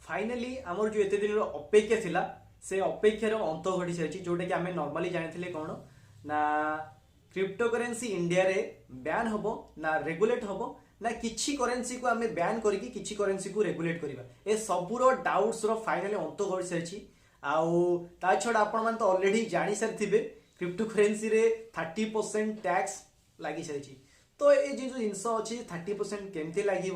Finally आमर जो एते दिन अपेक्षा थिला से अपेक्षार अंत घटी सारी जोटा कि आम नॉर्मली जानी कौन ना क्रिप्टोकरेन्सी इंडिया रे बैन हम ना रेगुलेट हम ना किछि करेन्सी को आम बैन करके किछि करेन्सी को रेगुलेट करवा ए सबूर डाउट्स फाइनाली अंत घटी सारी ता छड़ा आपण मैंने तो ऑलरेडी जानी सारी क्रिप्टोकरेन्सी रे 30% टैक्स लगी सारी तो ये जो जिनस अच्छी 30% केमती लगे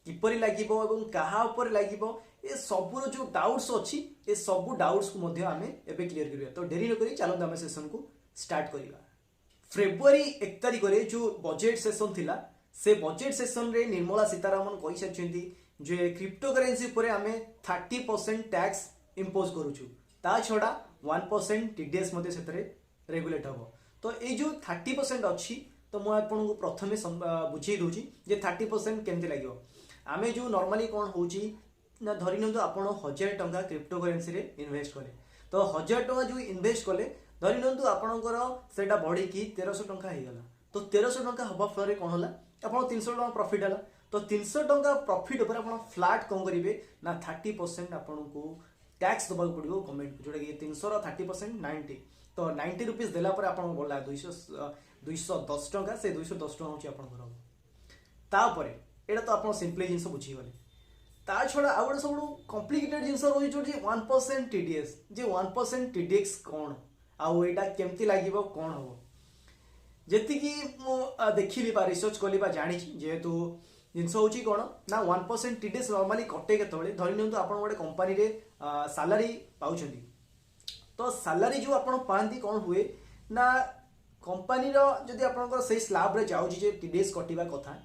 किपर लगे क्या लगे ये सबूर जो डाउट्स अच्छी ये सब डाउट्स को आम एवं क्लीयर करिया तो डेरी नक चलते आम सेशन को स्टार्ट करवा। फेब्रुआरी 1 तारिख में जो बजेट सेशन थिला से बजेट सेशन रे निर्मला सीतारामन कही सारी जे क्रिप्टोकरेन्सी पर आम 30% टैक्स इम्पोज करुचु ता छड़ा 1% टीडीएस रेगुलेट हम तो ये जो 30% अच्छी तो मुझे आपको प्रथम बुझे दूसरी जे 30% केमती लगे आम जो नॉर्मली कौन हो धरी नियंतु आप 1000 टंका क्रिप्टोकरेन्सी रे इन्वेस्ट कले तो 1000 टंका जो इन्वेस्ट कले धरी नियंतु आपणकर सेटा बढ़ी 1300 टंका हो गला तो 1300 टंका हवा फल कौन है आप 300 टंका प्रॉफिट है तो 300 टंका प्रॉफिट ऊपर आप फ्लैट कौन करेंगे ना 30% आपको टैक्स देवाक पड़ो गवर्नमेंट को जोटा कि 300 30% 90 तो 90 रुपीज देला पर आपन बोला 210 टंका से 210 टंका होची आपन घर तापर एटा तो आपन सिंपली जिंस बुझी गले ता छड़ा आ गोटे सब कॉम्प्लिकेटेड जिंस रही जो 1% टीडीएस जे 1% टीडीएस कौन आउ एटा केमती लागिवो कौन हो जेति कि मु देखिली बा रिसर्च कली बा जानि जेहेतु जिनस होची कौन ना 1% टीडीएस नॉर्मली कटे केतबेले धरि नियंतु आपन गोटे कंपनी रे सैलरी पाउछंती तो सैलरी जो आपन पाती कौन हुए ना कंपनी जदि आपन से स्लैब रे जाउची जे टीडीएस कटिबा कथा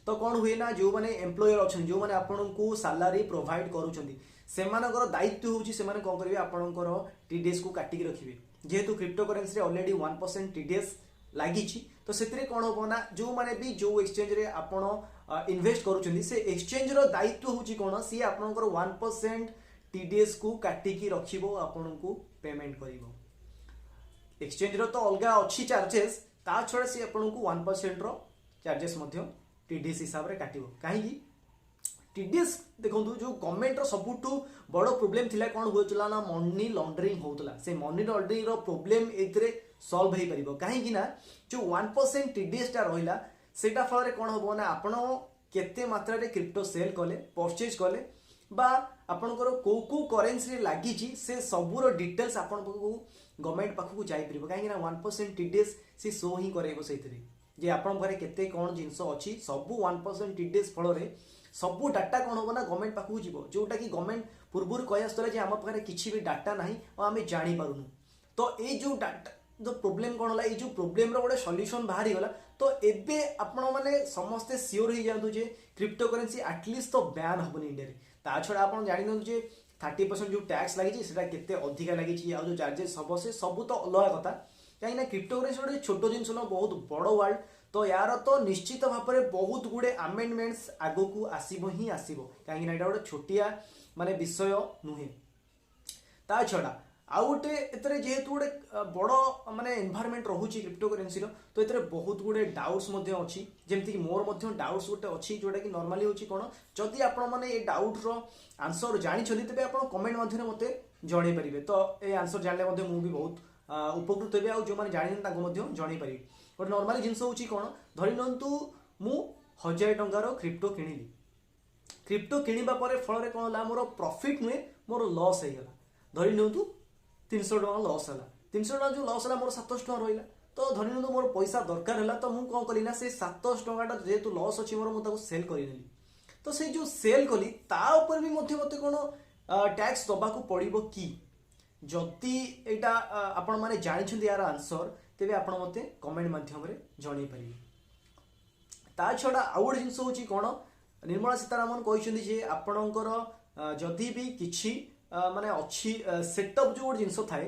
तो कौन हुए ना जो माने एम्प्लॉयर अच्छा जो माने आपन को सैलरी प्रोवाइड करूछंती सेमानकर दायित्व होची सेमाने कोन करिवे आपनकर टीडीएस को काटिकी रखिबे जेहेतु क्रिप्टोकरेन्सी रे ऑलरेडी 1% टीडीएस लागिची तो सेतरे कोन हो ना जो माने भी जो एक्सचेंज रे आपन इन्वेस्ट करूछंती से एक्सचेंज रो दायित्व होची कोन सी आपनकर 1% टीडीएस को काटिकी रखिबो आपन को पेमेंट करिवो एक्सचेंज रो तो अलगा अच्छी चार्जेस ता छड़ा सी आपन को 1% रो चार्जेस मध्य टीडीएस हिसाब रे काटिबो काहे कि टीडीएस देखंतु जो गवर्नमेंट रो सबुठु बड़ प्रॉब्लम थिला कोन होचला ना मनी लॉन्ड्रिंग होतला से मनी लॉन्ड्रिंग रो प्रॉब्लम एतरे सॉल्व हेई परिबो काहे कि ना जो 1% टीडीएस टा रहिला सेटा फल रे कोन होबो ना आपण केते मात्रा रे क्रिप्टो सेल कले परचेज कले बा आपनकर को करेन्सी रे लागी से सबूर डिटेल्स आपन को गवर्नमेंट पाखु जाई परिबो काहे कि ना 1% टीडीएस से शो ही करेबो सेथरे जे आपन घरे केते कोन जिंस अछि सब 1% टीडीएस फल रे सब डाटा कौन होगा ना गवर्नमेंट पाखु जीवो जोटा कि गवर्नमेंट पूर्व कह आसला जे आम पाखे किसी भी डाटा ना और आम जानी पारुनु तो ये जो डाटा जो प्रोब्लेम कौन है ये जो प्रोब्लेम रो गोटे सॉल्यूशन बाहरी गला तो एबे आपण माने समस्ते सियोर हो जातु जे क्रिप्टोकरेन्सी एटलिस्ट तो बैन हबनी इंडिया रे ता छडा आपण जानि न जे 30% जो टैक्स लागि सेटा केते अधिका लागि आ जो चार्जेस सब से सब तो अलग कथा कहीं क्रिप्टोकरेन्सी गोटे छोट जिनस न बहुत बड़ वर्ल्ड तो यार तो निश्चित भाव में बहुत गुड़े आमेंडमेंट्स आगो को आसीबो ही आसीबो कहीं एटा गोटे छोटिया माने विषय नुहे ता छड़ा आउ गोटे एतरे जेहेतु गोटे बड़ माने एनवायरनमेंट रहुची क्रिप्टोकरेन्सी रो तो एतरे बहुत गुड़े डाउट्स मध्ये अछि जेमति कि मोर मध्ये डाउट्स गोटे अछि जोटा कि नॉर्मली होची कोन जदि आपण माने ए डाउट रो आंसर जानि छथि तबे आपण कमेंट मध्ये मते जणे परिबे तो ए आंसर जानले मध्ये मु भी बहुत उपकृत हेबे आ जो माने जानि ताको मध्ये जणे परिबे गोटे नॉर्मली जिनस होची कोन धरि नंतु मु 1000 टंकार क्रिप्टो किनिली क्रिप्टो किनिबा परे फल रे कोन ला मोर प्रॉफिट नुए मोर लॉस हे गला धरि नंतु 300 टका लॉस हला 300 टका जो लॉस हला मोर 700 टका रहिला तो धरि नंतु मोर पैसा दरकार हला तो मु कोन कली ना से 700 टका जेतु लॉस अछि मोर मु ताको सेल करि नेली तो से जो सेल कली ता ऊपर भी मते कोन टैक्स दबा को पड़िबो कि जदि एटा आपण माने जानि यार आंसर तेबे आपण मते कमेंट माध्यम रे जणाई परिबे ता छडा आउ गोटे जिनस होची कोन निर्मला सीतारामन कहिसंदी जे आपणकर जदि भी किछि माने अच्छी सेटअप जो गोटे जिनस थाए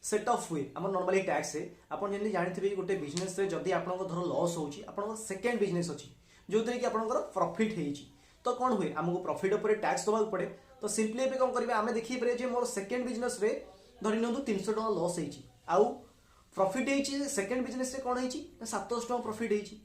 सेटअप हुए आम नॉर्मली टैक्स रे आपण जेंति जानिथिबे गोटे बिजनेस रे जदि आपणकर धर लॉस होची आपणकर सेकंड बिजनेस अछि जोतरे कि आपणकर प्रॉफिट हेची तो कोन हुए हमको प्रॉफिट ऊपर टैक्स दबा पड़े तो सिंपली पे कोन करबे आमे देखि परे जे मोर सेकंड बिजनेस रे धरि नंतु 300 टका लॉस हेची आउ प्रॉफिट हेची सेकंड बिजनेस रे कोन हेची 700 टका प्रॉफिट हेची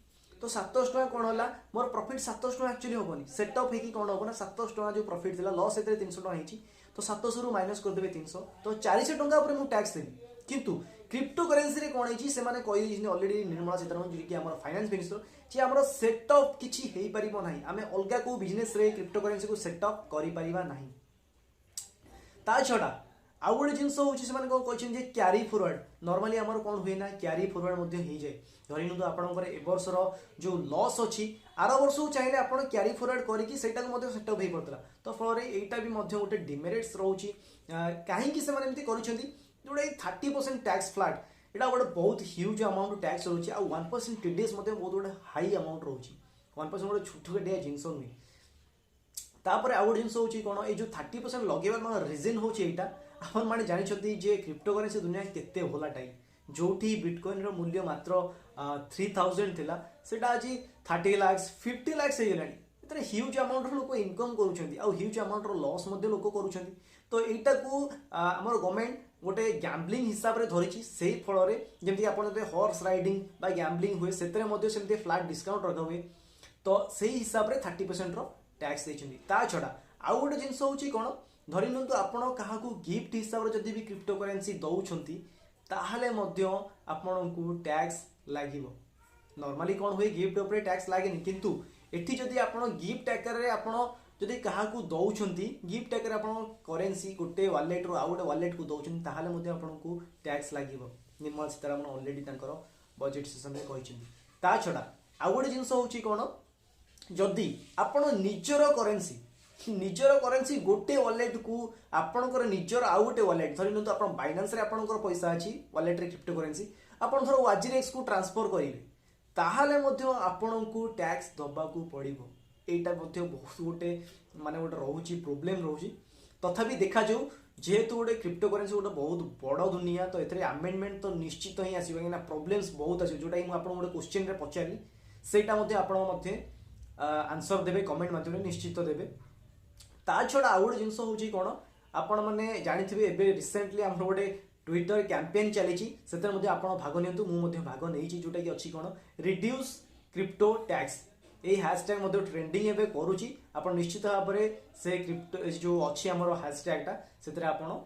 तो 700 टଙ୍କା कौन है मोर प्रॉफिट 700 टଙ୍କା एक्चुअली होबनी सेट अप हेकी कौन होबो ना 700 टଙ୍କା जो प्रॉफिट थिला लॉस एते 300 टଙ୍କା हेची तो 700 रु माइनस कर देबे 300 तो 400 टଙ୍କା ऊपर मु टैक्स देबी किंतु क्रिप्टो करेंसी रे कोन हेची से माने कहि दिसनी ऑलरेडी निर्मला सीतारमण जी कि हमर फाइनेंस मिनिस्टर जे हमर सेटअप किछि हेई परिबो नाही आमे अलगा को बिजनेस रे क्रिप्टो करेंसी को सेटअप करि परिबा नाही ता छडा आउ गोटे जिनस होची से माने को कहछन जे क्यारी फॉरवर्ड नॉर्मली हमर कोन हुए ना क्यारी फॉरवर्ड मध्ये हेई जाय धरिनु तो आपनकर ए वर्षर जो लॉस अछि आर वर्ष चाहिले आपण क्यारी फॉरवर्ड करी कि सेटा को मध्ये सेटअप हेई पड़तला तो फॉर एटा भी मध्ये गोटे डिमेरिट्स रहउची काहे कि से माने एमती करूछंती जोडा 30% टैक्स फ्लैट एटा गोटे बहुत ह्यूज अमाउंट टैक्स रहउची आ 1% टीडीएस मध्ये बहुत गोटे हाई अमाउंट रहउची 1% गोटे छोटो के जिंस नुई तापर आउ गोटे जिनस होची कोन ए जो 30% लगेबार मन रीजन होची एटा आपण माने जानि छथि जे क्रिप्टो करेंसी दुनिया केते भोलाटाइल जोठी बिटकॉइन रो मूल्य मात्र 3000 थिला सेटा आज 30 लाख 50 लाख हे गेलानी एतरे ह्यूज अमाउंट रो लोक इनकम करूछंती आ ह्यूज अमाउंट रो लॉस मध्ये लोक करूछंती तो एटा को हमर गवर्नमेंट गोटे गैम्बलिंग हिसाब रे धरिछि सेही फल रे जेमति आपण जे हॉर्स राइडिंग बा गैम्बलिंग हुए सेतरे मध्ये सेमते फ्लैट डिस्काउंट रखा हुए तो सेही हिसाब रे 30% रो टैक्स देछंती ता छडा आउ गोटे जिंस होची कोन धरि नंतु आपण काहाकू गिफ्ट हिसाब रे जदी भी क्रिप्टो करेंसी दउछंती ताहले मध्ये आपनकू टैक्स लागिवो नॉर्मली कोन हुए गिफ्ट ऊपर टैक्स लागेनी किंतु एठी जदी आपण गिफ्ट आकार रे आपण जदी काहाकू दउछंती गिफ्ट आकार आपण करेंसी गोटे वॉलेट रो आ गोटे वॉलेट को दउछंती ताहले मध्ये आपनकू टैक्स लागिवो निर्मला सीतारमण ऑलरेडी तांकर बजट सेशन रे कहिसंती ता छडा आ गोटे जिंस होची कोन जदी आपण निजर करेंसी गोटे वॉलेट को आपणकर निजर आउ गोटे वॉलेट धरि नंतु आपण बाइनांस रे आपणकर पैसा अछि वॉलेट रे क्रिप्टो करेंसी आपण थरो वाजिरेक्स को ट्रांसफर करिवे ताहाले मध्ये आपणको टैक्स दबा को पड़िबो एटा मध्ये बहुत गोटे माने गोटे रहउची प्रॉब्लम रहउची तथापि देखा जो जेहेतु गोटे क्रिप्टो करेंसी गोटे बहुत बड़ दुनिया तो एथरे अमेंडमेंट तो निश्चित ही आसीबा कि ना प्रॉब्लम्स बहुत आसी जोटा कि आपण गोटे क्वेश्चन रे पचारली सेटा मध्ये आपण मध्ये आंसर देबे कमेंट माध्यम निश्चित देबे ता छडा आउ गोटे जिनस होची कोन आपण माने जानिथिबे एबे रिसेंटली हम गोटे ट्विटर कैंपेन चली से आपण भाग नियंतु मु मध्ये भाग नहीं जोटा कि अच्छी कौन रिड्यूस क्रिप्टो टैक्स ये हैशटैग मध्ये ट्रेंडिंग एबे करूची आपण निश्चित भाव में से क्रिप्टो जो अच्छी हमर हैशटैगटा से आपण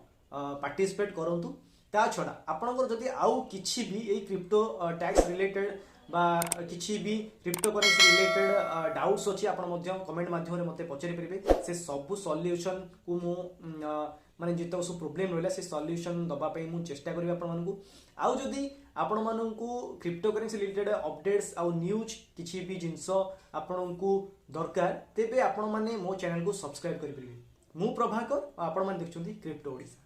पार्टिसिपेट करंतु ता छडा आपनकर जदि आउ किछि भी ए क्रिप्टो टैक्स रिलेटेड बा किछि भी क्रिप्टो करेंसी रिलेटेड डाउट्स अछि आपण मध्ये कमेंट माध्यम रे मते पचरि परिबे से सब सॉल्यूशन को मु माने जितो सब प्रॉब्लम रहला से सॉल्यूशन दबा पई मु चेष्टा करबी आपण मानकू आउ जदि आपण मानकू क्रिप्टो करेंसी रिलेटेड अपडेट्स आउ न्यूज किछि भी जिंस आपण को दरकार तेबे आपण माने मो चैनल को सब्सक्राइब करि परिबे मु प्रभाकर आपण माने देखछंती क्रिप्टो ओडिसा।